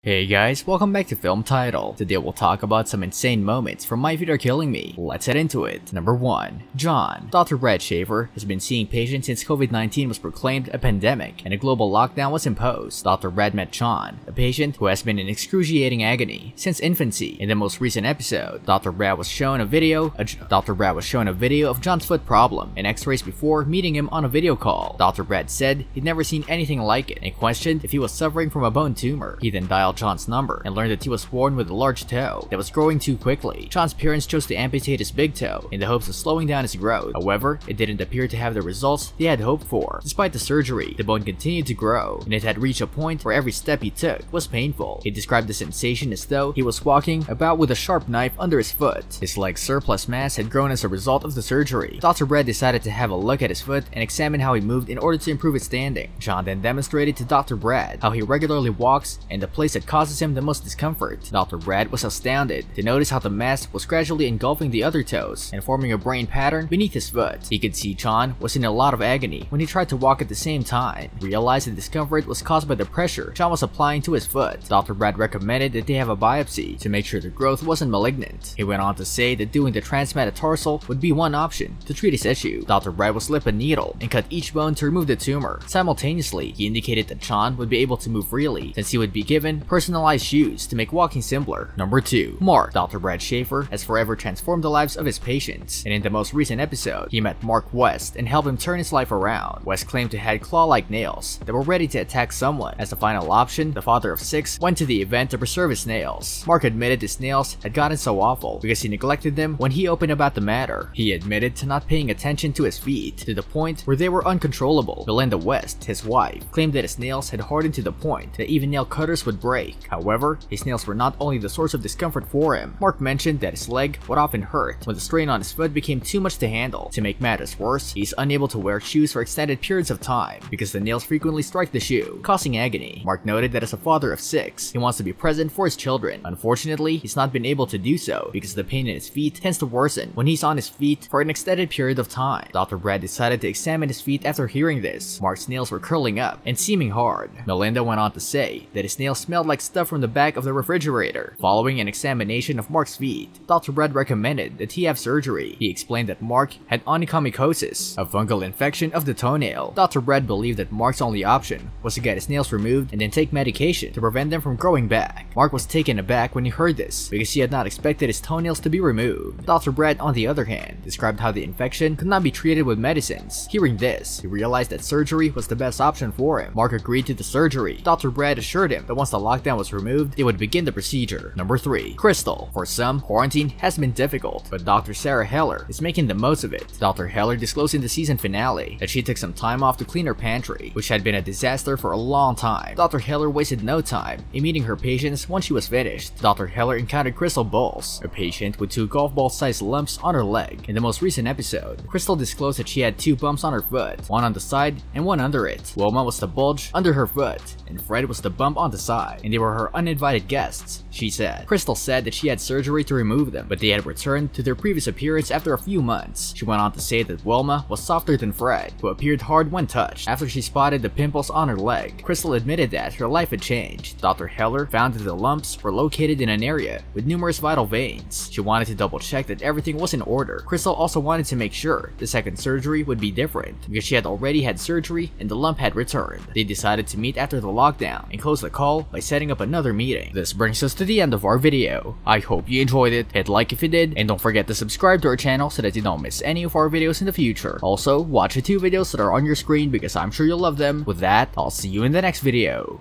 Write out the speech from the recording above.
Hey guys, welcome back to Film Title. Today we'll talk about some insane moments from My Feet Are Killing Me. Let's head into it. Number 1. John. Dr. Brad Schaefer has been seeing patients since COVID-19 was proclaimed a pandemic and a global lockdown was imposed. Dr. Brad met John, a patient who has been in excruciating agony since infancy. In the most recent episode, Dr. Brad was shown a video of John's foot problem and x-rays before meeting him on a video call. Dr. Brad said he'd never seen anything like it and questioned if he was suffering from a bone tumor. He then dialed John's number and learned that he was born with a large toe that was growing too quickly. John's parents chose to amputate his big toe in the hopes of slowing down his growth. However, it didn't appear to have the results they had hoped for. Despite the surgery, the bone continued to grow, and it had reached a point where every step he took was painful. He described the sensation as though he was walking about with a sharp knife under his foot. His leg's surplus mass had grown as a result of the surgery. Dr. Brad decided to have a look at his foot and examine how he moved in order to improve its standing. John then demonstrated to Dr. Brad how he regularly walks and the place that causes him the most discomfort. Dr. Brad was astounded to notice how the mass was gradually engulfing the other toes and forming a brain pattern beneath his foot. He could see John was in a lot of agony when he tried to walk at the same time. He realized the discomfort was caused by the pressure John was applying to his foot. Dr. Brad recommended that they have a biopsy to make sure the growth wasn't malignant. He went on to say that doing the transmetatarsal would be one option to treat his issue. Dr. Brad would slip a needle and cut each bone to remove the tumor. Simultaneously, he indicated that John would be able to move freely since he would be given personalized shoes to make walking simpler. Number 2. Mark. Dr. Brad Schaefer has forever transformed the lives of his patients, and in the most recent episode, he met Mark West and helped him turn his life around. West claimed to have claw-like nails that were ready to attack someone. As a final option, the father of 6 went to the event to preserve his nails. Mark admitted his nails had gotten so awful because he neglected them when he opened about the matter. He admitted to not paying attention to his feet to the point where they were uncontrollable. Melinda West, his wife, claimed that his nails had hardened to the point that even nail cutters would break. However, his nails were not only the source of discomfort for him. Mark mentioned that his leg would often hurt when the strain on his foot became too much to handle. To make matters worse, he's unable to wear shoes for extended periods of time because the nails frequently strike the shoe, causing agony. Mark noted that as a father of 6, he wants to be present for his children. Unfortunately, he's not been able to do so because the pain in his feet tends to worsen when he's on his feet for an extended period of time. Dr. Brad decided to examine his feet after hearing this. Mark's nails were curling up and seeming hard. Melinda went on to say that his nails smelled like stuff from the back of the refrigerator. Following an examination of Mark's feet, Dr. Brad recommended that he have surgery. He explained that Mark had onychomycosis, a fungal infection of the toenail. Dr. Brad believed that Mark's only option was to get his nails removed and then take medication to prevent them from growing back. Mark was taken aback when he heard this because he had not expected his toenails to be removed. Dr. Brad, on the other hand, described how the infection could not be treated with medicines. Hearing this, he realized that surgery was the best option for him. Mark agreed to the surgery. Dr. Brad assured him that once the lockdown was removed, they would begin the procedure. Number 3. Crystal. For some, quarantine has been difficult, but Dr. Sarah Heller is making the most of it. Dr. Heller disclosed in the season finale that she took some time off to clean her pantry, which had been a disaster for a long time. Dr. Heller wasted no time in meeting her patients once she was finished. Dr. Heller encountered Crystal Bowles, a patient with 2 golf ball-sized lumps on her leg. In the most recent episode, Crystal disclosed that she had 2 bumps on her foot, one on the side and one under it. Wilma was the bulge under her foot, and Fred was the bump on the side, and they were her uninvited guests, she said. Crystal said that she had surgery to remove them, but they had returned to their previous appearance after a few months. She went on to say that Wilma was softer than Fred, who appeared hard when touched. After she spotted the pimples on her leg, Crystal admitted that her life had changed. Dr. Heller found that the lumps were located in an area with numerous vital veins. She wanted to double check that everything was in order. Crystal also wanted to make sure the second surgery would be different because she had already had surgery and the lump had returned. They decided to meet after the lockdown and close the call by setting up another meeting. This brings us to the end of our video. I hope you enjoyed it. Hit like if you did, and don't forget to subscribe to our channel so that you don't miss any of our videos in the future. Also, watch the 2 videos that are on your screen because I'm sure you'll love them. With that, I'll see you in the next video.